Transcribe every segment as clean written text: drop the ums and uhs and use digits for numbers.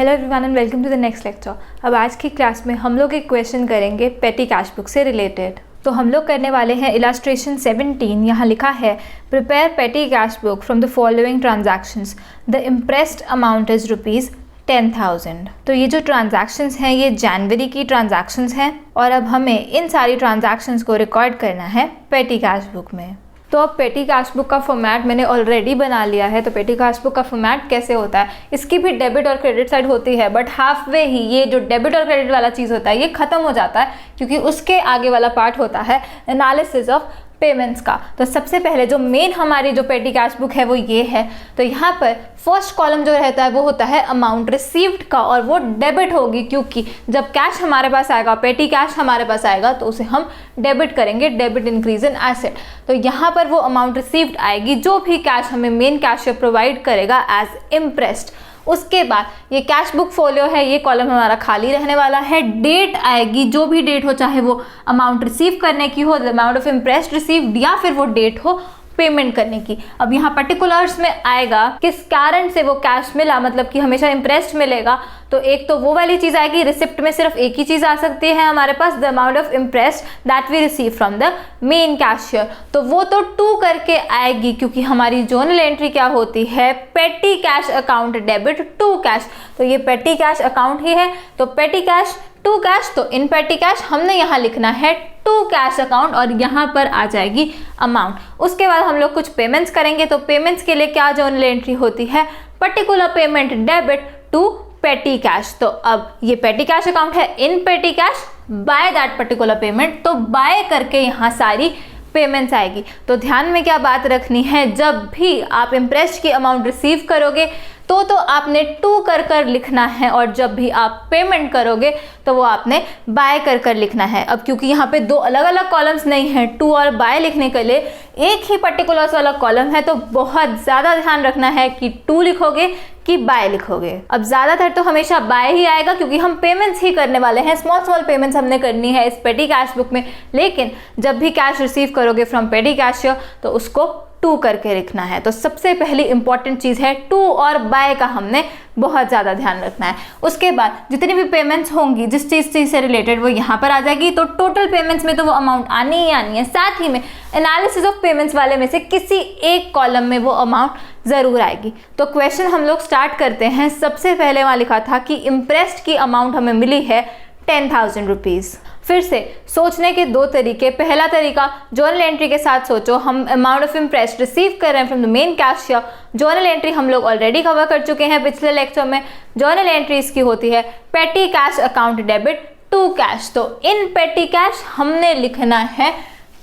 Hello everyone and welcome to the next lecture. अब आज की क्लास में हम लोग एक क्वेश्चन करेंगे पेटी कैश बुक से रिलेटेड। तो हम लोग करने वाले हैं इलस्ट्रेशन 17। यहाँ लिखा है प्रिपेयर पेटी cash book from the following transactions, the impressed amount is ₹10,000। तो ये जो ट्रांजैक्शंस हैं ये जनवरी की ट्रांजैक्शंस हैं और अब हमें इन सारी ट्रांजैक्शंस को रिकॉर्ड करना है पेटी कैश बुक में। तो अब पेटी कैश बुक का फॉर्मेट मैंने ऑलरेडी बना लिया है। तो पेटी कैश बुक का फॉर्मेट कैसे होता है, इसकी भी डेबिट और क्रेडिट साइड होती है, बट हाफ वे ही ये जो डेबिट और क्रेडिट वाला चीज़ होता है ये ख़त्म हो जाता है, क्योंकि उसके आगे वाला पार्ट होता है एनालिसिस ऑफ पेमेंट्स का। तो सबसे पहले जो मेन हमारी जो पेटी कैश बुक है वो ये है। तो यहाँ पर फर्स्ट कॉलम जो रहता है वो होता है अमाउंट रिसीव्ड का, और वो डेबिट होगी, क्योंकि जब कैश हमारे पास आएगा, पेटी कैश हमारे पास आएगा, तो उसे हम डेबिट करेंगे, डेबिट इंक्रीज इन एसेट। तो यहाँ पर वो अमाउंट रिसीव्ड आएगी जो भी कैश हमें मेन कैशियर प्रोवाइड करेगा एज इम्प्रेस्ड। उसके बाद ये कैश बुक फोलियो है, ये कॉलम हमारा खाली रहने वाला है। डेट आएगी, जो भी डेट हो, चाहे वो अमाउंट रिसीव करने की हो, अमाउंट ऑफ इम्प्रेस्ड रिसीव्ड, या फिर वो डेट हो पेमेंट करने की। अब यहाँ पर्टिकुलर्स में आएगा किस कारण से वो कैश मिला, मतलब कि हमेशा इम्प्रेस्ड मिलेगा। तो एक तो वो वाली चीज़ आएगी, रिसिप्ट में सिर्फ एक ही चीज़ आ सकती है हमारे पास, the amount of impressed that we receive from the main cashier. तो वो तो 2 करके आएगी, क्योंकि हमारी जर्नल एंट्री क्या होती है, petty cash account debit to cash. तो ये पेटी कैश अकाउंट ही है, तो पेटी कैश टू कैश, तो इन पेटी कैश हमने यहाँ लिखना है टू कैश अकाउंट, और यहाँ पर आ जाएगी अमाउंट। उसके बाद हम लोग कुछ पेमेंट्स करेंगे। तो पेमेंट्स के लिए क्या जर्नल एंट्री होती है, particular payment debit to petty cash. तो अब ये पेटी कैश अकाउंट है, in petty cash by that particular payment, तो बाय करके यहाँ सारी पेमेंट्स आएगी। तो ध्यान में क्या बात रखनी है, जब भी आप इम्प्रेस्ड की अमाउंट रिसीव करोगे तो आपने टू कर लिखना है, और जब भी आप पेमेंट करोगे तो वो आपने बाय कर लिखना है। अब क्योंकि यहाँ पे 2 अलग अलग कॉलम्स नहीं हैं, टू और बाय लिखने के लिए एक ही पर्टिकुलर्स वाला कॉलम है, तो बहुत ज़्यादा ध्यान रखना है कि टू लिखोगे कि बाय लिखोगे। अब ज़्यादातर तो हमेशा बाय ही आएगा, क्योंकि हम पेमेंट्स ही करने वाले हैं, स्मॉल पेमेंट्स हमने करनी है इस पेटी कैश बुक में। लेकिन जब भी कैश रिसीव करोगे फ्रॉम पेटी कैशियर तो उसको टू करके लिखना है। तो सबसे पहली इंपॉर्टेंट चीज़ है टू और बाय का हमने बहुत ज़्यादा ध्यान रखना है। उसके बाद जितनी भी पेमेंट्स होंगी जिस चीज़ से रिलेटेड वो यहाँ पर आ जाएगी। तो टोटल पेमेंट्स में तो वो अमाउंट आनी ही आनी है, साथ ही में एनालिसिस ऑफ पेमेंट्स वाले में से किसी एक कॉलम में वो अमाउंट ज़रूर आएगी। तो क्वेश्चन हम लोग स्टार्ट करते हैं। सबसे पहले वहाँ लिखा था कि इम्प्रेस्ड की अमाउंट हमें मिली है ₹10,000। फिर से सोचने के 2 तरीके। पहला तरीका, जर्नल एंट्री के साथ सोचो। हम अमाउंट ऑफ इम्प्रेस्ड रिसीव कर रहे हैं from the main cashier. Journal entry हम लोग ऑलरेडी कवर कर चुके हैं पिछले लेक्चर में। जर्नल एंट्री इसकी होती है petty cash account debit to cash. तो इन पेटी कैश हमने लिखना है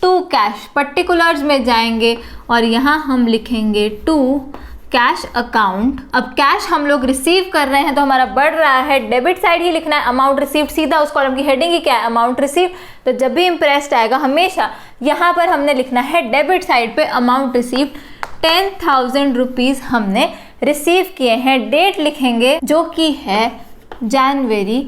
टू कैश। पर्टिकुलर्स में जाएंगे और यहाँ हम लिखेंगे टू कैश अकाउंट। अब कैश हम लोग रिसीव कर रहे हैं तो हमारा बढ़ रहा है, डेबिट साइड ही लिखना है, अमाउंट रिसीव्ड सीधा उस कॉलम की हेडिंग ही क्या है, अमाउंट रिसीव। तो जब भी इम्प्रेस्ड आएगा हमेशा यहाँ पर हमने लिखना है डेबिट साइड पे अमाउंट रिसीव्ड ₹10,000 हमने रिसीव किए हैं। डेट लिखेंगे जो कि है जनवरी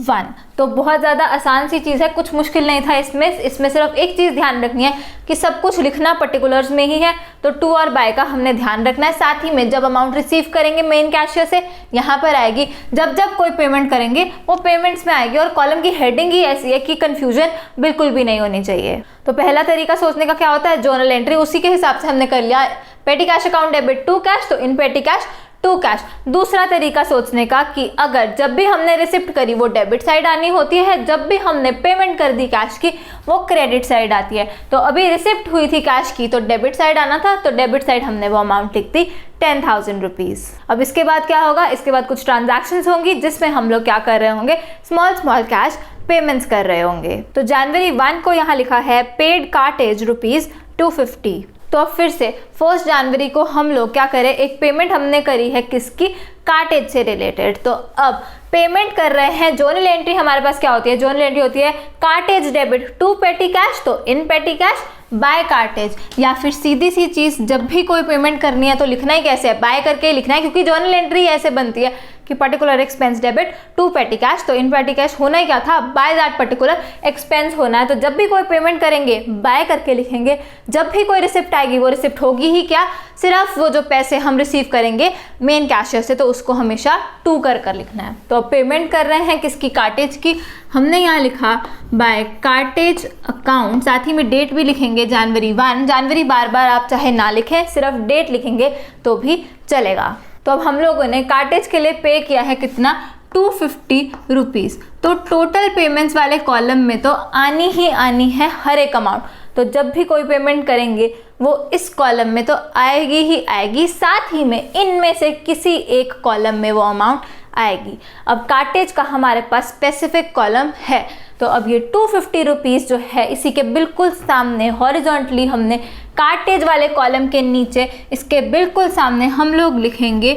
1। तो बहुत ज़्यादा आसान सी चीज़ है, कुछ मुश्किल नहीं था इसमें सिर्फ एक चीज़ ध्यान रखनी है कि सब कुछ लिखना पर्टिकुलर्स में ही है। तो टू और बाय का हमने ध्यान रखना है। साथ ही में जब अमाउंट रिसीव करेंगे मेन कैशियर से यहाँ पर आएगी, जब कोई पेमेंट करेंगे वो पेमेंट्स में आएगी, और कॉलम की हेडिंग ही ऐसी है कि कंफ्यूजन बिल्कुल भी नहीं होनी चाहिए। तो पहला तरीका सोचने का क्या होता है, जर्नल एंट्री, उसी के हिसाब से हमने कर लिया petty cash account debit to cash, तो इन पेटी कैश टू कैश। दूसरा तरीका सोचने का कि अगर जब भी हमने रिसिप्ट करी वो डेबिट साइड आनी होती है, जब भी हमने पेमेंट कर दी कैश की वो क्रेडिट साइड आती है। तो अभी रिसिप्ट हुई थी कैश की तो डेबिट साइड आना था, तो डेबिट साइड हमने वो अमाउंट लिख दी ₹10,000। अब इसके बाद क्या होगा, इसके बाद कुछ ट्रांजैक्शंस होंगी जिसमें हम लोग क्या कर रहे होंगे, स्मॉल कैश पेमेंट्स कर रहे होंगे। तो जनवरी 1 को यहाँ लिखा है पेड कार्टेज ₹250। तो अब फिर से 1 जनवरी को हम लोग क्या करें, एक पेमेंट हमने करी है किसकी, कार्टेज से रिलेटेड। तो अब पेमेंट कर रहे हैं, जर्नल एंट्री हमारे पास क्या होती है, जर्नल एंट्री होती है cartage debit to petty cash, तो इन पेटी कैश बाय कार्टेज। या फिर सीधी सी चीज़, जब भी कोई पेमेंट करनी है तो लिखना ही कैसे है, बाय करके ही लिखना है, क्योंकि जर्नल एंट्री ऐसे बनती है कि particular expense debit to petty cash, तो इन पेटी कैश होना ही क्या था, बाय दैट पर्टिकुलर एक्सपेंस होना है। तो जब भी कोई पेमेंट करेंगे बाय करके लिखेंगे, जब भी कोई रिसिप्ट आएगी वो रिसिप्ट होगी ही क्या, सिर्फ वो जो पैसे हम रिसीव करेंगे मेन कैशियर से, तो उसको हमेशा टू कर लिखना है। तो अब पेमेंट कर रहे हैं किसकी, कार्टेज की, हमने यहाँ लिखा बाय कार्टेज अकाउंट, साथ ही में डेट भी लिखेंगे जनवरी 1। जनवरी बार बार आप चाहे ना लिखें, सिर्फ डेट लिखेंगे तो भी चलेगा। तो अब हम लोगों ने कार्टेज के लिए पे किया है कितना, 250 रुपीज़। तो टोटल पेमेंट्स वाले कॉलम में तो आनी ही आनी है हर एक अमाउंट, तो जब भी कोई पेमेंट करेंगे वो इस कॉलम में तो आएगी ही आएगी, साथ ही में इनमें से किसी एक कॉलम में वो अमाउंट आएगी। अब कार्टेज का हमारे पास स्पेसिफिक कॉलम है, तो अब ये 250 रुपीज़ जो है इसी के बिल्कुल सामने हॉरिजॉन्टली हमने कार्टेज वाले कॉलम के नीचे इसके बिल्कुल सामने हम लोग लिखेंगे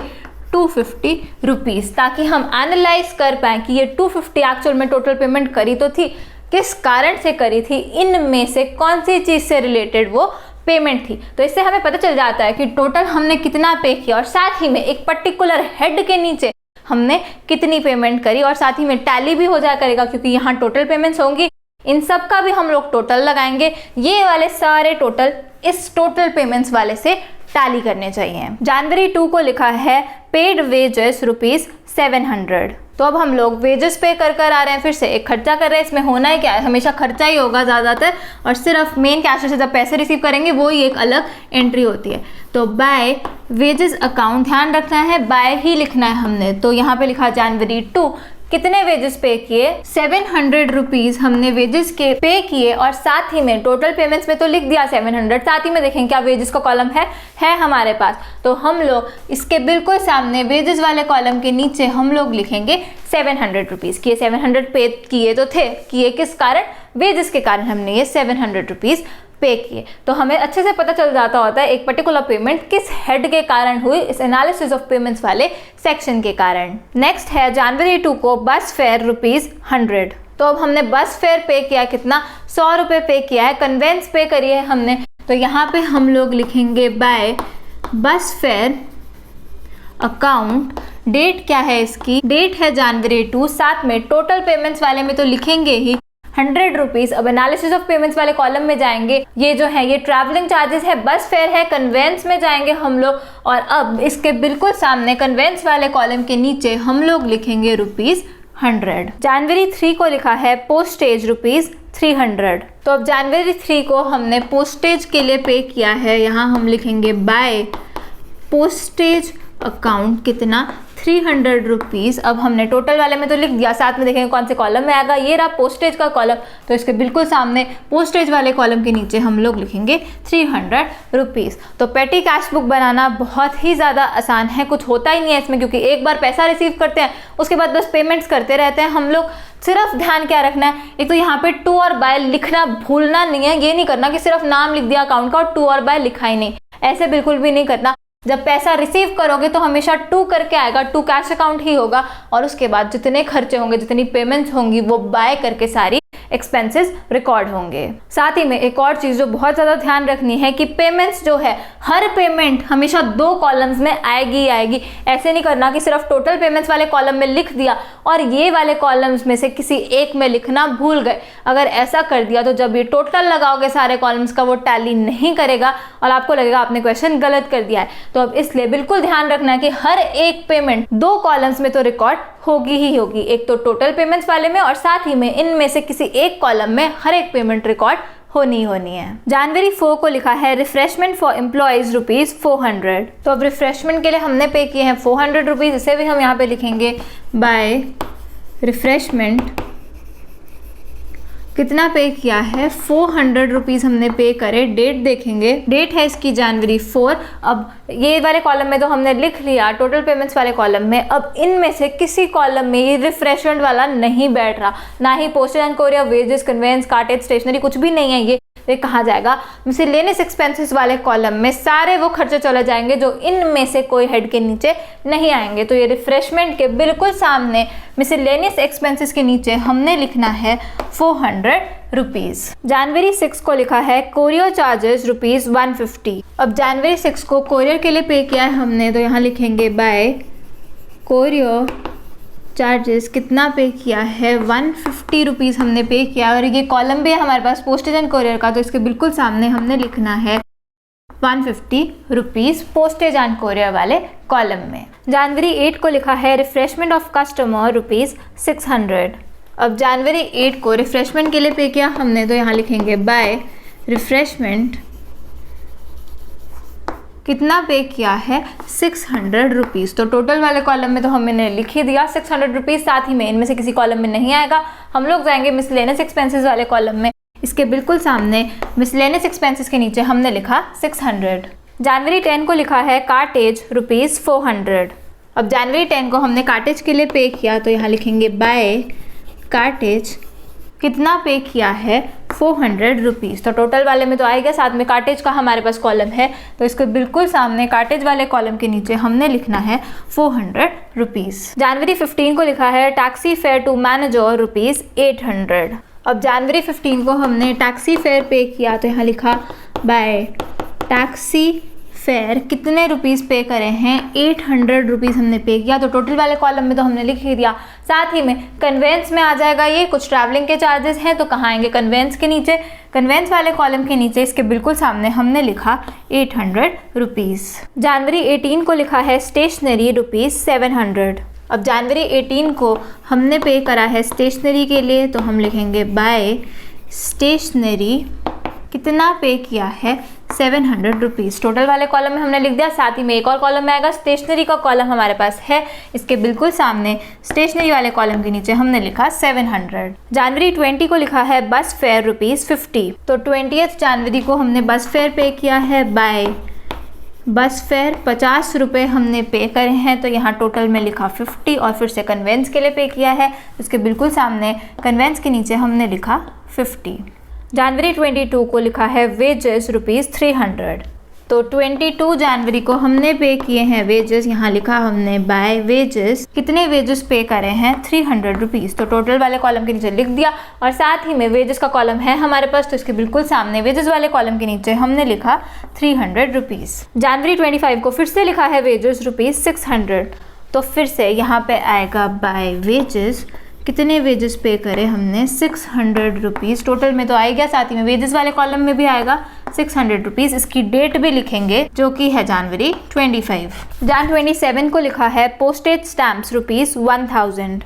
250 रुपीज़, ताकि हम एनालाइज कर पाएँ कि ये 250 एक्चुअल में टोटल पेमेंट करी तो थी, किस कारण से करी थी, इनमें से कौन सी चीज़ से रिलेटेड वो पेमेंट थी। तो इससे हमें पता चल जाता है कि टोटल हमने कितना पे किया और साथ ही में एक पर्टिकुलर हेड के नीचे हमने कितनी पेमेंट करी, और साथ ही में टैली भी हो जाया करेगा क्योंकि यहाँ टोटल पेमेंट्स होंगी, इन सब का भी हम लोग टोटल लगाएंगे। ये वाले सारे टोटल इस टोटल पेमेंट्स वाले से टैली करने चाहिए। जनवरी 2 को लिखा है पेड वेजेस ₹700। तो अब हम लोग वेजेस पे कर आ रहे हैं, फिर से एक खर्चा कर रहे हैं। इसमें होना है क्या है, हमेशा खर्चा ही होगा ज़्यादातर, और सिर्फ मेन कैशियर से जब पैसे रिसीव करेंगे वो ही एक अलग एंट्री होती है। तो बाय वेजेस अकाउंट, ध्यान रखना है बाय ही लिखना है हमने। तो यहाँ पे लिखा जनवरी 2 कितने वेजेस पे किए, 700 रुपीज़ हमने वेजेस के पे किए, और साथ ही में टोटल पेमेंट्स में तो लिख दिया 700, साथ ही में देखें क्या वेजेस का कॉलम है हमारे पास। तो हम लोग इसके बिल्कुल सामने वेजेस वाले कॉलम के नीचे हम लोग लिखेंगे 700 रुपीज़ किए। 700 पे किए तो थे, किए किस कारण, वेजेस के कारण हमने ये 700 रुपीज़ पे किए। तो हमें अच्छे से पता चल जाता होता है एक पर्टिकुलर पेमेंट किस हेड के कारण हुई, इस एनालिसिस ऑफ पेमेंट्स वाले सेक्शन के कारण। नेक्स्ट है जनवरी 2 को बस फेयर ₹100। तो अब हमने बस फेयर पे किया कितना, 100 रुपये पे किया है, कन्वेंस पे करी है हमने। तो यहाँ पे हम लोग लिखेंगे बाय बस फेयर अकाउंट, डेट क्या है इसकी, डेट है जनवरी 2, साथ में टोटल पेमेंट्स वाले में तो लिखेंगे ही 100 रुपीज़। अब एनालिसिस ऑफ पेमेंट्स वाले कॉलम में जाएंगे, ये जो है ये ट्रैवलिंग चार्जेस है, बस फेयर है, कन्वेंस में जाएंगे हम लोग, और अब इसके बिल्कुल सामने कन्वेंस वाले कॉलम के नीचे हम लोग लिखेंगे ₹100। जनवरी 3 को लिखा है पोस्टेज ₹300। तो अब जनवरी 3 को हमने पोस्टेज के लिए पे किया है, यहाँ हम लिखेंगे बाय पोस्टेज अकाउंट कितना, 300 रुपीज़। अब हमने टोटल वाले में तो लिख दिया, साथ में देखेंगे कौन से कॉलम में आएगा, ये रहा पोस्टेज का कॉलम, तो इसके बिल्कुल सामने पोस्टेज वाले कॉलम के नीचे हम लोग लिखेंगे 300 रुपीज़। तो पेटी कैश बुक बनाना बहुत ही ज़्यादा आसान है, कुछ होता ही नहीं है इसमें, क्योंकि एक बार पैसा रिसीव करते हैं उसके बाद बस पेमेंट्स करते रहते हैं हम लोग। सिर्फ ध्यान क्या रखना है, एक तो यहाँ पे टू और बाय लिखना भूलना नहीं है, ये नहीं करना कि सिर्फ नाम लिख दिया अकाउंट का और टू और बाय लिखा ही नहीं, ऐसे बिल्कुल भी नहीं करना। जब पैसा रिसीव करोगे तो हमेशा टू करके आएगा, टू कैश अकाउंट ही होगा, और उसके बाद जितने खर्चे होंगे, जितनी पेमेंट्स होंगी, वो बाय करके सारी एक्सपेंसेस रिकॉर्ड होंगे। साथ ही में एक और चीज़ जो बहुत ज़्यादा ध्यान रखनी है कि पेमेंट्स जो है, हर पेमेंट हमेशा 2 कॉलम्स में आएगी ही आएगी। ऐसे नहीं करना कि सिर्फ टोटल पेमेंट्स वाले कॉलम में लिख दिया और ये वाले कॉलम्स में से किसी एक में लिखना भूल गए। अगर ऐसा कर दिया तो जब ये टोटल लगाओगे सारे कॉलम्स का, वो टैली नहीं करेगा और आपको लगेगा आपने क्वेश्चन गलत कर दिया है। तो अब इसलिए बिल्कुल ध्यान रखना है कि हर एक पेमेंट 2 कॉलम्स में तो रिकॉर्ड होगी ही होगी, एक तो टोटल पेमेंट्स वाले में और साथ ही में इनमें से किसी एक कॉलम में हर एक पेमेंट रिकॉर्ड होनी है। जनवरी 4 को लिखा है रिफ्रेशमेंट फॉर एम्प्लॉयज ₹400। तो अब रिफ्रेशमेंट के लिए हमने पे किए हैं 400 रुपीज़, इसे भी हम यहाँ पे लिखेंगे बाय रिफ्रेशमेंट कितना पे किया है, 400 रुपीज़ हमने पे करे। डेट देखेंगे, डेट है इसकी जनवरी 4। अब ये वाले कॉलम में तो हमने लिख लिया टोटल पेमेंट्स वाले कॉलम में, अब इनमें से किसी कॉलम में ये रिफ्रेशमेंट वाला नहीं बैठ रहा, ना ही postage and courier, wages, conveyance, cartage, stationery, कुछ भी नहीं है। ये कहाँ जाएगा, मिसलेनियस एक्सपेंसेस वाले कॉलम में सारे वो खर्चे चले जाएंगे जो इनमें से कोई हेड के नीचे नहीं आएंगे। तो ये रिफ्रेशमेंट के बिल्कुल सामने मिसलेनियस एक्सपेंसेस के नीचे हमने लिखना है 400 रुपीज़। जनवरी 6 को लिखा है कोरियर चार्जेस ₹150। अब जनवरी 6 को कोरियर के लिए पे किया है हमने, तो यहाँ लिखेंगे बाय कोरियर चार्जेस कितना पे किया है, 150 रुपीज़ हमने पे किया। और ये कॉलम भी है हमारे पास पोस्टेज एंड कोरियर का, तो इसके बिल्कुल सामने हमने लिखना है 150 रुपीज़ पोस्टेज एंड कोरियर वाले कॉलम में। जनवरी 8 को लिखा है रिफ्रेशमेंट ऑफ कस्टमर रुपीज़ 600। अब जनवरी 8 को रिफ्रेशमेंट के लिए पे किया हमने, तो यहाँ लिखेंगे बाय रिफ्रेशमेंट कितना पे किया है, 600 रुपीज़। तो टोटल वाले कॉलम में तो हमने लिख ही दिया 600 रुपीज़, साथ ही में इनमें से किसी कॉलम में नहीं आएगा, हम लोग जाएंगे मिसलेनियस एक्सपेंसेस वाले कॉलम में। इसके बिल्कुल सामने मिसलेनियस एक्सपेंसेस के नीचे हमने लिखा 600। जनवरी 10 को लिखा है कार्टेज रुपीज़ 400। अब जनवरी 10 को हमने कार्टेज के लिए पे किया, तो यहाँ लिखेंगे बाय कार्टेज कितना पे किया है, 400 रुपीज़। तो टोटल वाले में तो आएगा, साथ में कार्टेज का हमारे पास कॉलम है, तो इसके बिल्कुल सामने कार्टेज वाले कॉलम के नीचे हमने लिखना है 400 रुपीज़। जनवरी 15 को लिखा है taxi fare to manager rupees 800। अब जनवरी 15 को हमने टैक्सी फेयर पे किया, तो यहाँ लिखा बाय टैक्सी फेयर कितने रुपीज़ पे करे हैं, 800 रुपीज़ हमने पे किया। तो टोटल वाले कॉलम में तो हमने लिख ही दिया, साथ ही में कन्वेंस में आ जाएगा। ये कुछ ट्रैवलिंग के चार्जेस हैं, तो कहाँ आएंगे, कन्वेंस के नीचे, कन्वेंस वाले कॉलम के नीचे इसके बिल्कुल सामने हमने लिखा 800 रुपीज़। जनवरी 18 को लिखा है स्टेशनरी रुपीज़ 700। अब जनवरी 18 को हमने पे करा है स्टेशनरी के लिए, तो हम लिखेंगे बाय स्टेशनरी कितना पे किया है, 700 रुपीज़। टोटल वाले कॉलम में हमने लिख दिया, साथ ही में एक और कॉलम में आएगा, स्टेशनरी का कॉलम हमारे पास है, इसके बिल्कुल सामने स्टेशनरी वाले कॉलम के नीचे हमने लिखा 700। जनवरी 20 को लिखा है बस फेयर रुपीज़ 50। तो 20 जनवरी को हमने बस फेयर पे किया है, बाय बस फेयर 50 रुपये हमने पे करे हैं, तो यहाँ टोटल में लिखा 50 और फिर से कन्वेंस के लिए पे किया है, उसके बिल्कुल सामने कन्वेंस के नीचे हमने लिखा 50। जनवरी 22 को लिखा है वेजेस रुपीज़ 300। तो 22 जनवरी को हमने पे किए हैं वेजेस, यहाँ लिखा हमने बाय वेजेस कितने वेजेस पे करे हैं, 300 रुपीज़। तो टोटल वाले कॉलम के नीचे लिख दिया, और साथ ही में वेजेस का कॉलम है हमारे पास, तो इसके बिल्कुल सामने वेजेस वाले कॉलम के नीचे हमने लिखा 300 रुपीज़। जनवरी 25 को फिर से लिखा है वेजेस रुपीज़ 600। तो फिर से यहाँ पे आएगा बाय वेजेस कितने वेजेस पे करे हमने, 600 रुपीज़। टोटल में तो आएगा, साथ ही में वेजेस वाले कॉलम में भी आएगा 600 रुपीज़। इसकी डेट भी लिखेंगे जो कि है जनवरी 25। जन 27 को लिखा है पोस्टेज स्टैम्प्स रुपीज़ 1000।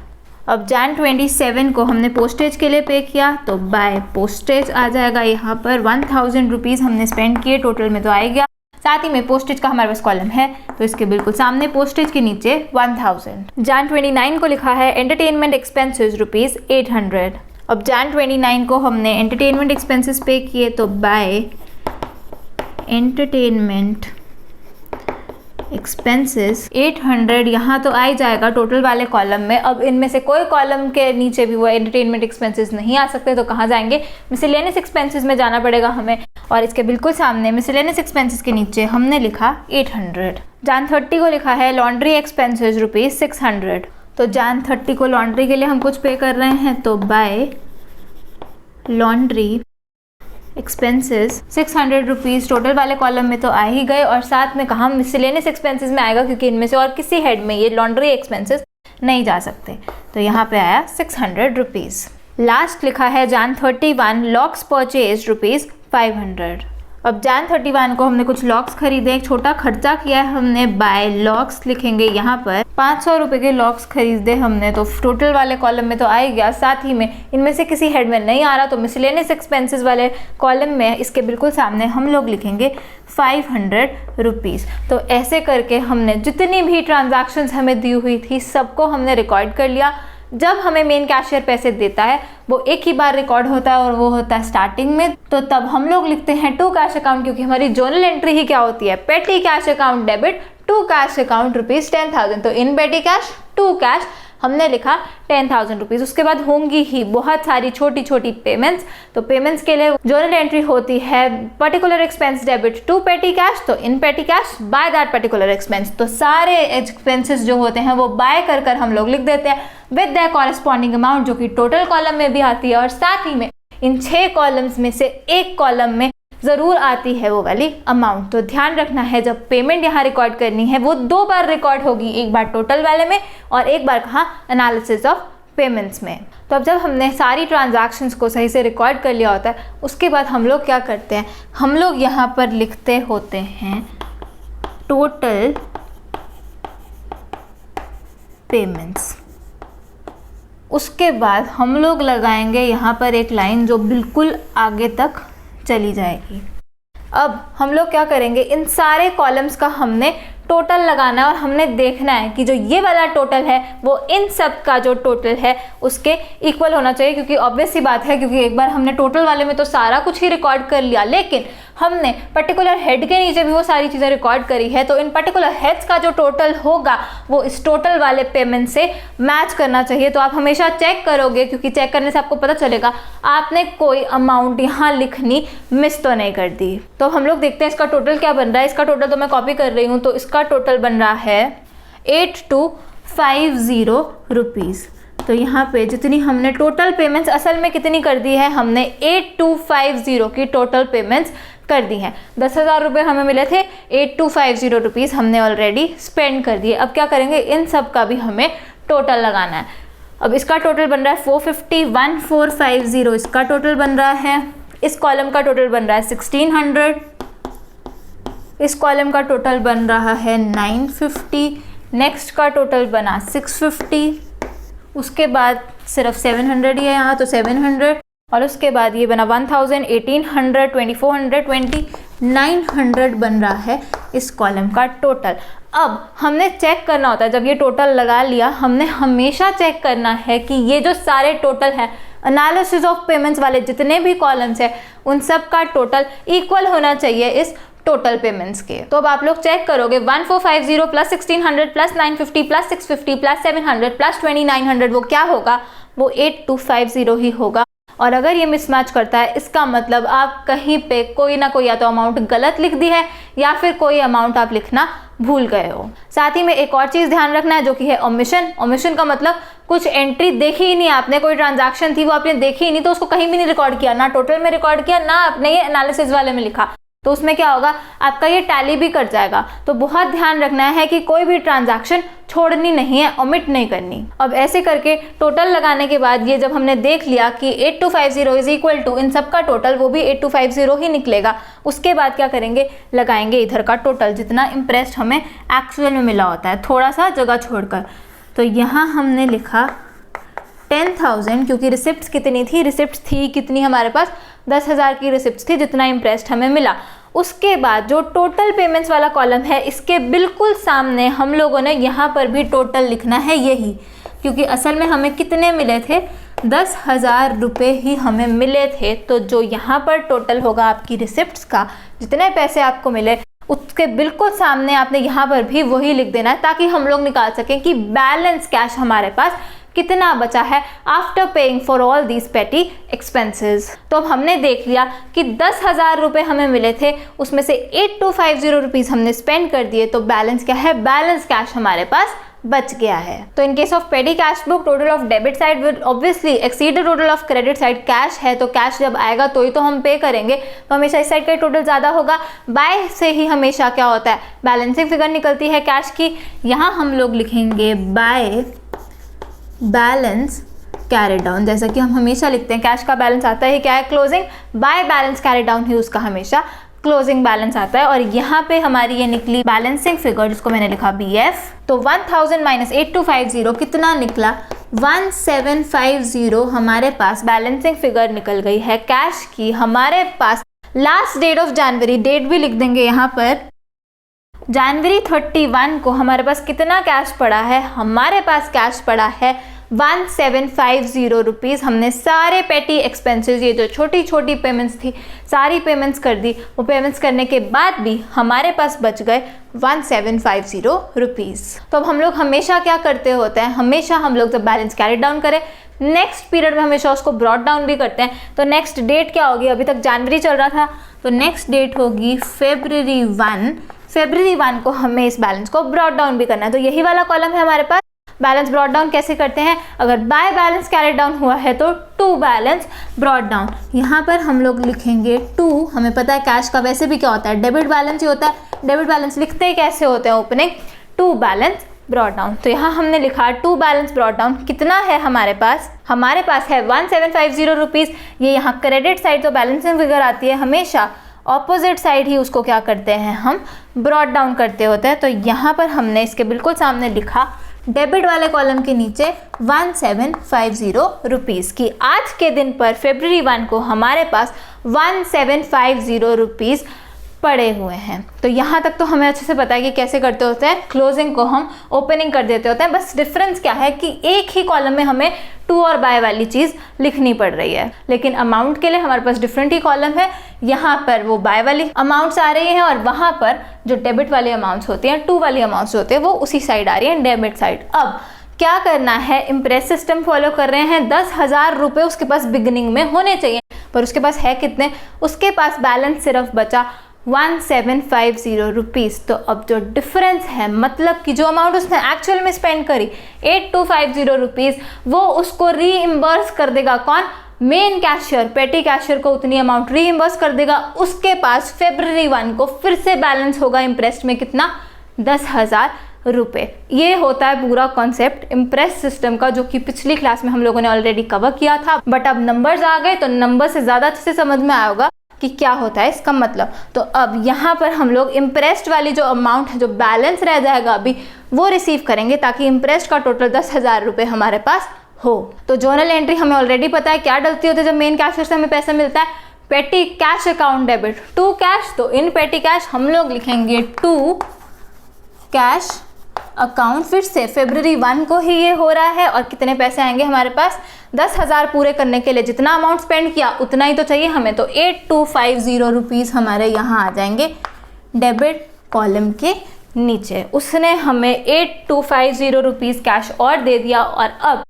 अब जन 27 को हमने पोस्टेज के लिए पे किया, तो बाय पोस्टेज आ जाएगा, यहाँ पर 1000 रुपीज़ हमने स्पेंड किए, टोटल में तो आएगा, साथ ही में पोस्टेज का हमारे पास कॉलम है, तो इसके बिल्कुल सामने पोस्टेज के नीचे 1000। जन 29 को लिखा है एंटरटेनमेंट एक्सपेंसेस रुपीज़ 800। अब जन 29 को हमने एंटरटेनमेंट एक्सपेंसेस पे किए, तो बाय एंटरटेनमेंट एक्सपेंसेस 800 यहाँ तो आ ही जाएगा टोटल वाले कॉलम में। अब इनमें से कोई कॉलम के नीचे भी वो एंटरटेनमेंट एक्सपेंसेस नहीं आ सकते, तो कहाँ जाएंगे, मिसलेनियस एक्सपेंसेस में जाना पड़ेगा हमें, और इसके बिल्कुल सामने मिसलेनियस एक्सपेंसेस के नीचे हमने लिखा 800। जन 30 को लिखा है लॉन्ड्री एक्सपेंसेस रुपीज़ 600। तो जन 30 को लॉन्ड्री के लिए हम कुछ पे कर रहे हैं, तो by laundry expenses 600 rupees. Total वाले कॉलम में तो आ ही गए, और साथ में कहाँ मिसलेनियस एक्सपेंसेस में आएगा, क्योंकि इनमें से और किसी हेड में ये लॉन्ड्री एक्सपेंसेस नहीं जा सकते, तो यहाँ पे आया 600 रुपीज़। लास्ट लिखा है जन 31 लॉक्स परचेज रुपीज़ 500। अब जन 31 को हमने कुछ लॉक्स खरीदे, एक छोटा खर्चा किया है हमने, बाय लॉक्स लिखेंगे यहाँ पर 500 रुपये के लॉक्स खरीदे हमने, तो टोटल वाले कॉलम में तो आ ही गया, साथ ही में इनमें से किसी हेड में नहीं आ रहा, तो मिसलेनियस एक्सपेंसेस वाले कॉलम में इसके बिल्कुल सामने हम लोग लिखेंगे 500 रुपीज़। तो ऐसे करके हमने जितनी भी ट्रांजैक्शंस हमें दी हुई थी सबको हमने रिकॉर्ड कर लिया। जब हमें मेन कैशियर पैसे देता है वो एक ही बार रिकॉर्ड होता है, और वो होता है स्टार्टिंग में, तो तब हम लोग लिखते हैं टू कैश अकाउंट, क्योंकि हमारी जर्नल एंट्री ही क्या होती है, petty cash account debit to cash account rupees 10,000। तो इन पेटी कैश टू कैश हमने लिखा 10,000 रुपीज़। उसके बाद होंगी ही बहुत सारी छोटी छोटी पेमेंट्स, तो पेमेंट्स के लिए जर्नल एंट्री होती है particular expense debit to petty cash, तो इन petty cash by that particular expense. तो सारे एक्सपेंसेस जो होते हैं वो बाय कर कर हम लोग लिख देते हैं विद द कॉरेस्पॉन्डिंग अमाउंट, जो कि टोटल कॉलम में भी आती है, और साथ ही में इन 6 कॉलम्स में से एक कॉलम में ज़रूर आती है वो वाली अमाउंट। तो ध्यान रखना है जब पेमेंट यहाँ रिकॉर्ड करनी है वो 2 बार रिकॉर्ड होगी, एक बार टोटल वाले में और एक बार कहाँ, एनालिसिस ऑफ पेमेंट्स में। तो अब जब हमने सारी ट्रांजैक्शंस को सही से रिकॉर्ड कर लिया होता है उसके बाद हम लोग क्या करते हैं, हम लोग यहाँ पर लिखते होते हैं टोटल पेमेंट्स। उसके बाद हम लोग लगाएंगे यहाँ पर एक लाइन जो बिल्कुल आगे तक चली जाएगी। अब हम लोग क्या करेंगे, इन सारे कॉलम्स का हमने टोटल लगाना है और हमने देखना है कि जो ये वाला टोटल है वो इन सब का जो टोटल है उसके इक्वल होना चाहिए, क्योंकि ऑब्वियस सी बात है, क्योंकि एक बार हमने टोटल वाले में तो सारा कुछ ही रिकॉर्ड कर लिया, लेकिन हमने पर्टिकुलर हेड के नीचे भी वो सारी चीज़ें रिकॉर्ड करी है, तो इन पर्टिकुलर हेड्स का जो टोटल होगा वो इस टोटल वाले पेमेंट से मैच करना चाहिए। तो आप हमेशा चेक करोगे, क्योंकि चेक करने से आपको पता चलेगा आपने कोई अमाउंट यहाँ लिखनी मिस तो नहीं कर दी। तो हम लोग देखते हैं इसका टोटल क्या बन रहा है। इसका टोटल तो मैं कॉपी कर रही हूँ, तो इसका टोटल बन रहा है 8250 रुपीज़। तो यहाँ पे जितनी हमने टोटल पेमेंट्स असल में कितनी कर दी है, हमने 8250 की टोटल पेमेंट्स कर दी हैं। 10,000 रुपये हमें मिले थे, 8250 रुपीज़ हमने ऑलरेडी स्पेंड कर दिए। अब क्या करेंगे, इन सब का भी हमें टोटल लगाना है। अब इसका टोटल बन रहा है 450, इसका टोटल बन रहा है, इस कॉलम का टोटल बन रहा है 1600, इस कॉलम का टोटल बन रहा है 950, नेक्स्ट का टोटल बना 650, उसके बाद सिर्फ 700 ही है यहाँ तो 700, और उसके बाद ये बना 1000, 1800, 2420, 900 बन रहा है इस कॉलम का टोटल। अब हमने चेक करना होता है, जब ये टोटल लगा लिया हमने हमेशा चेक करना है कि ये जो सारे टोटल हैं, एनालिसिस ऑफ पेमेंट्स वाले जितने भी कॉलम्स हैं उन सब का टोटल इक्वल होना चाहिए इस टोटल पेमेंट्स के। तो अब आप लोग चेक करोगे 1450 plus 1600 plus 950 plus 650 plus 700 plus 2900 वो क्या होगा, वो 8250 ही होगा। और अगर ये मिसमैच करता है इसका मतलब आप कहीं पे कोई ना कोई या तो अमाउंट गलत लिख दी है या फिर कोई अमाउंट आप लिखना भूल गए हो। साथ ही में एक और चीज़ ध्यान रखना है जो कि है ओमिशन। ओमिशन का मतलब कुछ एंट्री देखी ही नहीं आपने, कोई ट्रांजैक्शन थी वो आपने देखी ही नहीं तो उसको कहीं भी नहीं रिकॉर्ड किया, ना टोटल में रिकॉर्ड किया ना आपने ये एनालिसिस वाले में लिखा, तो उसमें क्या होगा, आपका ये टैली भी कट जाएगा। तो बहुत ध्यान रखना है कि कोई भी ट्रांजैक्शन छोड़नी नहीं है, ओमिट नहीं करनी। अब ऐसे करके टोटल लगाने के बाद ये जब हमने देख लिया कि 8250 इज इक्वल टू इन सब का टोटल, वो भी 8250 ही निकलेगा। उसके बाद क्या करेंगे, लगाएंगे इधर का टोटल जितना इंप्रेस्ड हमें एक्चुअल में मिला होता है, थोड़ा सा जगह छोड़कर। तो यहाँ हमने लिखा 10,000, क्योंकि रिसिप्ट्स कितनी थी, रिसिप्ट्स थी कितनी हमारे पास, 10,000 की रिसिप्ट्स थी जितना इंप्रेस्ड हमें मिला। उसके बाद जो टोटल पेमेंट्स वाला कॉलम है इसके बिल्कुल सामने हम लोगों ने यहाँ पर भी टोटल लिखना है यही, क्योंकि असल में हमें कितने मिले थे, 10,000 रुपये ही हमें मिले थे। तो जो यहाँ पर टोटल होगा आपकी रिसिप्ट्स का, जितने पैसे आपको मिले उसके बिल्कुल सामने आपने यहाँ पर भी वही लिख देना है, ताकि हम लोग निकाल सकें कि बैलेंस कैश हमारे पास कितना बचा है after paying for all these पेटी एक्सपेंसेस। तो अब हमने देख लिया कि 10,000 रुपये हमें मिले थे, उसमें से 8250 रुपीज़ हमने स्पेंड कर दिए, तो बैलेंस क्या है, बैलेंस कैश हमारे पास बच गया है। तो इन केस ऑफ पेटी cash book, total of debit side will obviously exceed the total of credit side. Cash है तो कैश जब आएगा तो ही तो हम पे करेंगे, तो हमेशा इस साइड का टोटल ज़्यादा होगा। बाय से ही हमेशा क्या होता है, बैलेंसिंग फिगर निकलती है कैश की। यहाँ हम लोग लिखेंगे बाय बैलेंस कैरी डाउन, जैसा कि हम हमेशा लिखते हैं। कैश का बैलेंस आता है क्या है, closing, by balance carry down ही उसका हमेशा क्लोजिंग बैलेंस आता है। और यहाँ पे हमारी ये निकली बैलेंसिंग फिगर, जिसको मैंने लिखा BF। तो 1000 माइनस 8250 कितना निकला, 1750 हमारे पास बैलेंसिंग फिगर निकल गई है कैश की। हमारे पास last date of January, date भी लिख देंगे यहाँ पर, जनवरी 31 को हमारे पास कितना कैश पड़ा है, हमारे पास कैश पड़ा है 1750 रुपीज़। हमने सारे पेटी एक्सपेंसेस, ये जो छोटी छोटी पेमेंट्स थी सारी पेमेंट्स कर दी। वो पेमेंट्स करने के बाद भी हमारे पास बच गए 1750 रुपीज़। तो अब हम लोग हमेशा क्या करते होते हैं, हमेशा हम लोग जब बैलेंस कैरी डाउन करें नेक्स्ट पीरियड में हमेशा उसको ब्रॉट डाउन भी करते हैं। तो नेक्स्ट डेट क्या होगी, अभी तक जनवरी चल रहा था तो नेक्स्ट डेट होगी February 1 को हमें इस बैलेंस को ब्रॉट डाउन भी करना है। तो यही वाला कॉलम है हमारे पास बैलेंस ब्रॉट डाउन कैसे करते हैं, अगर बाय बैलेंस कैरी डाउन हुआ है तो टू बैलेंस ब्रॉट डाउन। यहाँ पर हम लोग लिखेंगे टू, हमें पता है कैश का वैसे भी क्या होता है, डेबिट बैलेंस ही होता है। डेबिट बैलेंस लिखते ही कैसे होते हैं opening, to balance brought down. तो यहाँ हमने लिखा टू बैलेंस ब्रॉट डाउन, कितना है हमारे पास है 1750 रुपीज़। ये यहाँ क्रेडिट साइड तो बैलेंसिंग फिगर आती है, हमेशा ऑपोजिट साइड ही उसको क्या करते हैं हम ब्रॉट डाउन करते होते हैं। तो यहाँ पर हमने इसके बिल्कुल सामने लिखा डेबिट वाले कॉलम के नीचे 1750 रुपीज़ की आज के दिन पर फरवरी 1 को हमारे पास 1750 रुपीज़ पड़े हुए हैं। तो यहाँ तक तो हमें अच्छे से पता है कि कैसे करते होते हैं, क्लोजिंग को हम ओपनिंग कर देते होते हैं। बस डिफरेंस क्या है कि एक ही कॉलम में हमें टू और बाय वाली चीज़ लिखनी पड़ रही है, लेकिन अमाउंट के लिए हमारे पास डिफरेंट ही कॉलम है। यहाँ पर वो बाय वाली अमाउंट्स आ रही हैं और वहाँ पर जो डेबिट वाली अमाउंट्स होती हैं, टू वाली अमाउंट्स होती है, वो उसी साइड आ रही है, डेबिट साइड। अब क्या करना है, इम्प्रेस सिस्टम फॉलो कर रहे हैं। 10,000 रुपये उसके पास बिगिनिंग में होने चाहिए, पर उसके पास है कितने, उसके पास बैलेंस सिर्फ बचा 1750 रुपीज़। तो अब जो डिफरेंस है, मतलब कि जो अमाउंट उसने एक्चुअल में स्पेंड करी 8250 रुपीज़, वो उसको रीइम्बर्स कर देगा कौन, मेन कैशियर, पेटी कैशियर को उतनी अमाउंट रीइम्बर्स कर देगा। उसके पास फरवरी 1 को फिर से बैलेंस होगा इम्प्रेस्ड में कितना, 10,000 रुपये। ये होता है पूरा कॉन्सेप्ट इम्प्रेस सिस्टम का, जो कि पिछली क्लास में हम लोगों ने ऑलरेडी कवर किया था। बट अब नंबर्स आ गए तो नंबर से ज़्यादा अच्छे से समझ में आया होगा कि क्या होता है इसका मतलब। तो अब यहाँ पर हम लोग इम्प्रेस्ड वाली जो अमाउंट है, जो बैलेंस रह जाएगा अभी, वो रिसीव करेंगे, ताकि इम्प्रेस्ड का टोटल 10,000 रुपये हमारे पास हो। तो जर्नल एंट्री हमें ऑलरेडी पता है क्या डलती होती है जब मेन कैशियर से हमें पैसा मिलता है, petty cash account debit to cash. तो इन पेटी कैश हम लोग लिखेंगे टू कैश अकाउंट। फिर से फरवरी 1 को ही ये हो रहा है और कितने पैसे आएंगे हमारे पास, 10,000 पूरे करने के लिए जितना अमाउंट स्पेंड किया उतना ही तो चाहिए हमें। तो 8250 रुपीज़ हमारे यहाँ आ जाएंगे डेबिट कॉलम के नीचे। उसने हमें 8250 रुपीज़ कैश और दे दिया। और अब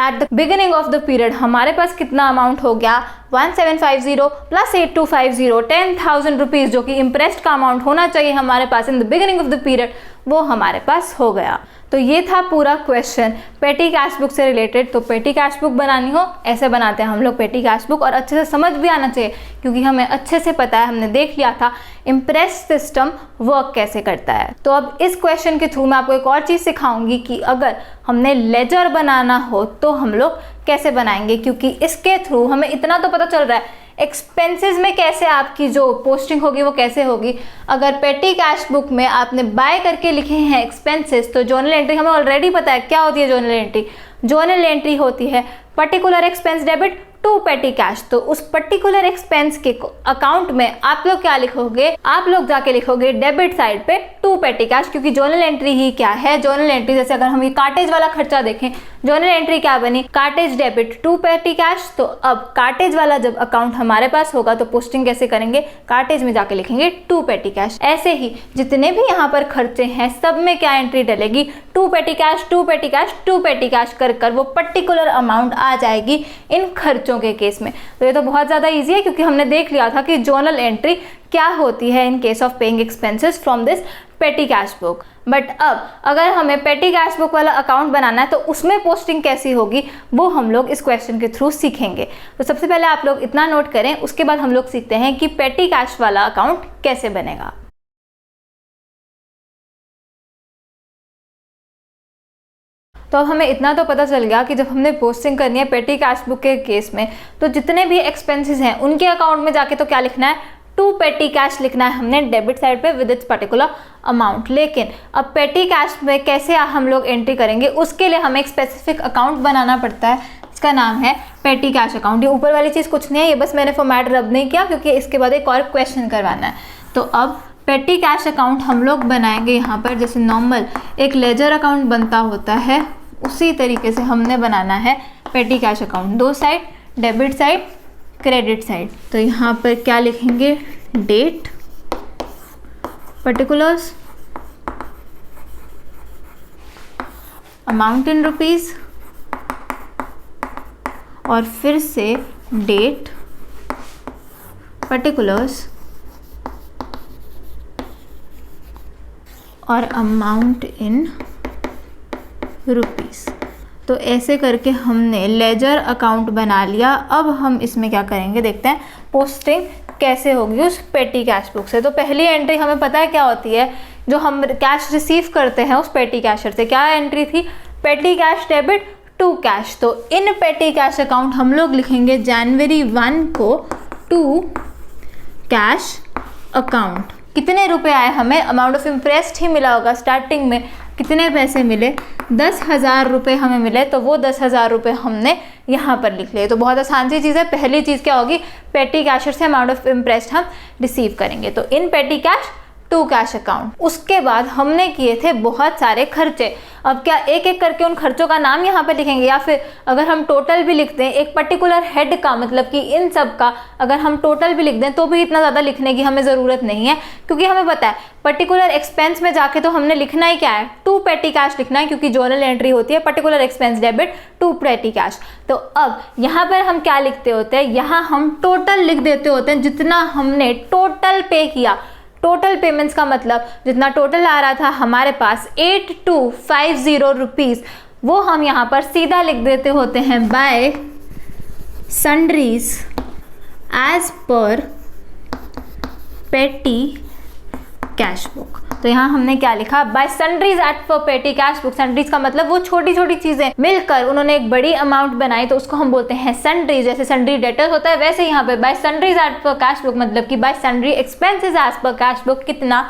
at the beginning of the period हमारे पास कितना अमाउंट हो गया, 1750 प्लस 8250, 10,000 रुपीज़, जो कि इम्प्रेस्ड का अमाउंट होना चाहिए हमारे पास in the beginning of the period, वो हमारे पास हो गया। तो ये था पूरा क्वेश्चन पेटी कैश बुक से रिलेटेड। तो पेटी कैश बुक बनानी हो ऐसे बनाते हैं हम लोग पेटी कैश बुक, और अच्छे से समझ भी आना चाहिए क्योंकि हमें अच्छे से पता है, हमने देख लिया था इम्प्रेस सिस्टम वर्क कैसे करता है। तो अब इस क्वेश्चन के थ्रू मैं आपको एक और चीज़ सिखाऊंगी कि अगर हमने लेजर बनाना हो तो हम लोग कैसे बनाएंगे, क्योंकि इसके थ्रू हमें इतना तो पता चल रहा है एक्सपेंसेस में कैसे आपकी जो पोस्टिंग होगी वो कैसे होगी। अगर पेटी कैश बुक में आपने बाय करके लिखे हैं एक्सपेंसेस, तो जर्नल एंट्री हमें ऑलरेडी पता है क्या होती है। जर्नल एंट्री होती है particular expense debit to petty cash. तो उस पर्टिकुलर एक्सपेंस के अकाउंट में आप लोग क्या लिखोगे, आप लोग जाके लिखोगे डेबिट साइड पे टू पेटी कैश, क्योंकि जर्नल एंट्री ही क्या है, जर्नल एंट्री जैसे अगर हम ये कार्टेज वाला खर्चा देखें, जर्नल एंट्री क्या बनी, cartage debit to petty cash. तो अब कार्टेज वाला जब अकाउंट हमारे पास होगा तो पोस्टिंग कैसे करेंगे, कार्टेज में जाके लिखेंगे टू पेटी कैश। ऐसे ही जितने भी यहाँ पर खर्चे हैं सब में क्या एंट्री डलेगी, to petty cash to petty cash to petty cash कर वो पर्टिकुलर अमाउंट आ जाएगी इन खर्चों के केस में। तो ये तो बहुत ज़्यादा ईजी है क्योंकि हमने देख लिया था कि जर्नल एंट्री क्या होती है in case of paying expenses from this पेटी कैश बुक। बट अब अगर हमें पेटी कैश बुक वाला अकाउंट बनाना है तो उसमें पोस्टिंग कैसी होगी वो हम लोग इस क्वेश्चन के थ्रू सीखेंगे। तो सबसे पहले आप लोग इतना नोट करें, उसके बाद हम लोग सीखते हैं कि पेटी कैश वाला अकाउंट कैसे बनेगा। तो अब हमें इतना तो पता चल गया कि जब हमने पोस्टिंग करनी है पेटी कैश बुक के केस में, तो जितने भी एक्सपेंसेस हैं उनके अकाउंट में जाके तो क्या लिखना है, टू पेटी कैश लिखना है हमने डेबिट साइड पे विद इट्स पर्टिकुलर अमाउंट। लेकिन अब पेटी कैश में कैसे हम लोग एंट्री करेंगे, उसके लिए हमें एक स्पेसिफिक अकाउंट बनाना पड़ता है, इसका नाम है पेटी कैश अकाउंट। ये ऊपर वाली चीज़ कुछ नहीं है, ये बस मैंने फॉर्मेट रब नहीं किया क्योंकि इसके बाद एक और क्वेश्चन करवाना है। तो अब पेटी कैश अकाउंट हम लोग बनाएंगे यहाँ पर, जैसे नॉर्मल एक लेजर अकाउंट बनता होता है उसी तरीके से हमने बनाना है पेटी कैश अकाउंट। दो side, debit side credit side. तो यहाँ पर क्या लिखेंगे, date, particulars, amount in rupees, और फिर से डेट, पर्टिकुलर्स और अमाउंट इन रुपीज़। तो ऐसे करके हमने लेजर अकाउंट बना लिया। अब हम इसमें क्या करेंगे देखते हैं पोस्टिंग कैसे होगी उस पेटी कैश बुक से। तो पहली एंट्री हमें पता है क्या होती है, जो हम कैश रिसीव करते हैं उस पेटी कैशर से। क्या एंट्री थी? पेटी कैश डेबिट टू कैश। तो इन पेटी कैश अकाउंट हम लोग लिखेंगे जनवरी 1 को टू कैश अकाउंट। कितने रुपए आए हमें? अमाउंट ऑफ इंप्रेस्ड ही मिला होगा स्टार्टिंग में। कितने पैसे मिले? 10,000 रुपये हमें मिले। तो वो 10,000 रुपये हमने यहाँ पर लिख लिए। तो बहुत आसान सी चीज़ है। पहली चीज़ क्या होगी? पेटी कैशर से अमाउंट ऑफ इंप्रेस्ड हम रिसीव करेंगे। तो इन petty cash to cash account. उसके बाद हमने किए थे बहुत सारे खर्चे। अब क्या एक एक करके उन खर्चों का नाम यहाँ पे लिखेंगे, या फिर अगर हम टोटल भी लिख दें एक पर्टिकुलर हेड का, मतलब कि इन सब का अगर हम टोटल भी लिख दें तो भी इतना ज़्यादा लिखने की हमें ज़रूरत नहीं है, क्योंकि हमें पता है पर्टिकुलर एक्सपेंस में जाके तो हमने लिखना ही क्या है? टू पेटी कैश लिखना है, क्योंकि जर्नल एंट्री होती है particular expense debit to petty cash. तो अब यहाँ पर हम क्या लिखते होते हैं? यहाँ हम टोटल लिख देते होते हैं जितना हमने टोटल पे किया। टोटल पेमेंट्स का मतलब जितना टोटल आ रहा था हमारे पास 8250 रुपीज़, वो हम यहाँ पर सीधा लिख देते होते हैं बाय सन्ड्रीज एज पर पेटी कैश बुक। तो यहाँ हमने क्या लिखा? बाय सन्ड्रीज एट पर पेटी कैश बुक। सन्ड्रीज का मतलब वो छोटी छोटी चीज़ें मिलकर उन्होंने एक बड़ी अमाउंट बनाई, तो उसको हम बोलते हैं सन्ड्रीज। जैसे सन्ड्री डेटर्स होता है वैसे यहाँ पे by sundries at per cash book मतलब कि by sundry expenses as per cash book. कितना?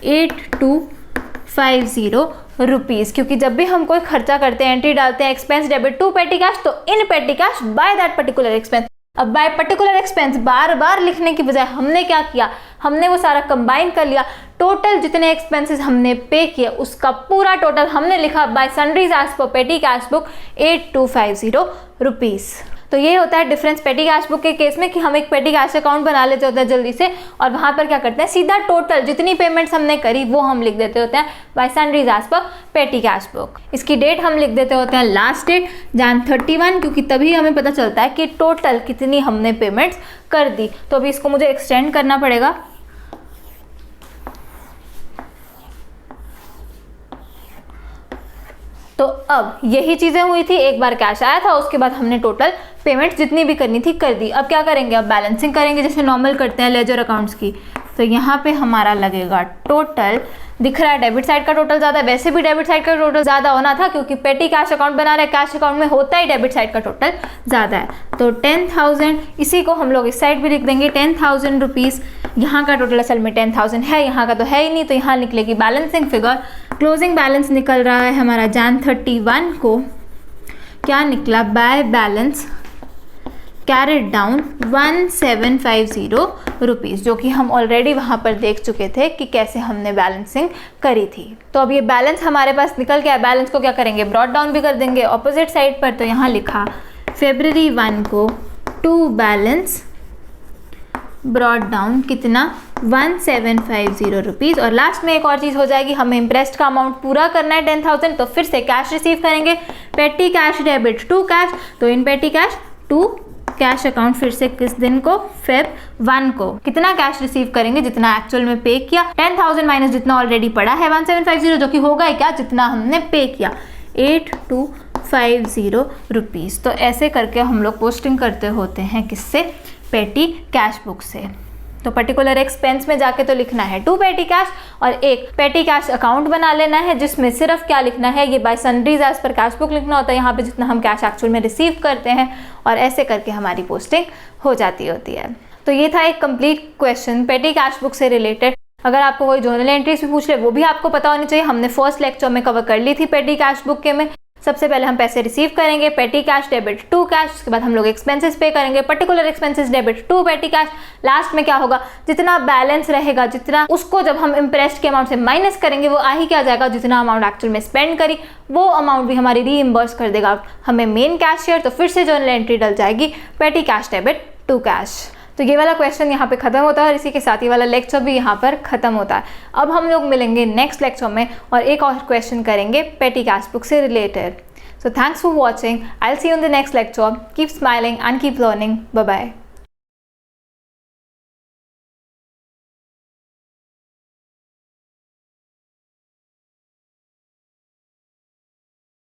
8250 रुपीज़। क्योंकि जब भी हम कोई खर्चा करते हैं, एंट्री डालते हैं expense debit to petty cash, तो इन petty cash by that particular expense. अब बाय पर्टिकुलर एक्सपेंस बार बार लिखने की बजाय हमने क्या किया? हमने वो सारा कंबाइन कर लिया। टोटल जितने एक्सपेंसेस हमने पे किए उसका पूरा टोटल हमने लिखा बाय सन्ड्रीज एज पर पेटी कैश बुक 8250 रुपीज़। तो ये होता है डिफरेंस पेटी कैश बुक के केस में कि हम एक पेटी कैश अकाउंट बना लेते होते हैं जल्दी से, और वहाँ पर क्या करते हैं सीधा टोटल जितनी पेमेंट्स हमने करी वो हम लिख देते होते हैं बाय सन्ड्रीज एज पर पेटी कैश बुक। इसकी डेट हम लिख देते होते हैं लास्ट डेट Jan 31, क्योंकि तभी हमें पता चलता है कि टोटल कितनी हमने पेमेंट्स कर दी। तो अभी इसको मुझे एक्सटेंड करना पड़ेगा। तो अब यही चीज़ें हुई थी, एक बार कैश आया था, उसके बाद हमने टोटल पेमेंट्स जितनी भी करनी थी कर दी। अब क्या करेंगे? अब बैलेंसिंग करेंगे जैसे नॉर्मल करते हैं लेजर अकाउंट्स की। तो यहाँ पे हमारा लगेगा टोटल, दिख रहा है डेबिट साइड का टोटल ज़्यादा, वैसे भी डेबिट साइड का टोटल ज़्यादा होना था क्योंकि पेटी कैश अकाउंट बना रहे, कैश अकाउंट में होता ही डेबिट साइड का टोटल ज़्यादा है। तो 10,000, इसी को हम लोग इस साइड भी लिख देंगे 10,000 रुपीज़। यहाँ का टोटल असल में 10,000 है, यहाँ का तो है ही नहीं, तो यहाँ निकलेगी बैलेंसिंग फिगर। क्लोजिंग बैलेंस निकल रहा है हमारा Jan 31 को, क्या निकला? By balance carried down 1750 rupees, जो कि हम ऑलरेडी वहाँ पर देख चुके थे कि कैसे हमने बैलेंसिंग करी थी। तो अब ये बैलेंस हमारे पास निकल गया। बैलेंस को क्या करेंगे? ब्रॉट डाउन भी कर देंगे ऑपोजिट साइड पर। तो यहाँ लिखा February 1 को टू बैलेंस ब्रॉट डाउन कितना? 1750 रुपीज़। और लास्ट में एक और चीज़ हो जाएगी, हमें इंप्रेस्ड का अमाउंट पूरा करना है 10,000, तो फिर से कैश रिसीव करेंगे पेटी कैश डेबिट टू कैश। तो इन petty cash to cash account फिर से किस दिन को? Feb 1 को। कितना कैश रिसीव करेंगे? जितना एक्चुअल में पे किया, 10,000 माइनस जितना ऑलरेडी पड़ा है 1750, जो कि होगा ही क्या? जितना हमने पे किया 8250 रुपीज़। तो ऐसे करके हम लोग पोस्टिंग करते होते हैं किससे? पेटी कैश बुक से। तो पर्टिकुलर एक्सपेंस में जाके तो लिखना है टू पेटी कैश, और एक पेटी कैश अकाउंट बना लेना है जिसमें सिर्फ क्या लिखना है? ये by sundries as per cash book लिखना होता है, यहाँ पे जितना हम कैश एक्चुअल में रिसीव करते हैं, और ऐसे करके हमारी पोस्टिंग हो जाती होती है। तो ये था एक कंप्लीट क्वेश्चन पेटी कैश बुक से रिलेटेड। अगर आपको कोई जर्नल एंट्रीज भी पूछ रहे वो भी आपको पता होनी चाहिए। हमने फर्स्ट लेक्चर में कवर कर ली थी पेटी कैश बुक के में। सबसे पहले हम पैसे रिसीव करेंगे पेटी कैश डेबिट टू कैश, उसके बाद हम लोग एक्सपेंसेस पे करेंगे particular expenses debit to petty cash. Last में क्या होगा? जितना बैलेंस रहेगा, जितना उसको जब हम इंप्रेस्ड के अमाउंट से माइनस करेंगे वो आ ही क्या जाएगा? जितना अमाउंट एक्चुअल में स्पेंड करी वो अमाउंट भी हमारी रीइंबर्स कर देगा हमें मेन कैशियर। तो फिर से जर्नल एंट्री डल जाएगी पेटी कैश डेबिट टू कैश। तो ये वाला क्वेश्चन यहाँ पे खत्म होता है और इसी के साथ ये वाला लेक्चर भी यहाँ पर खत्म होता है। अब हम लोग मिलेंगे नेक्स्ट लेक्चर में और एक और क्वेश्चन करेंगे पेटी कैश बुक से related. So thanks for watching. I'll see you in the next lecture. Keep smiling and keep learning. Bye bye.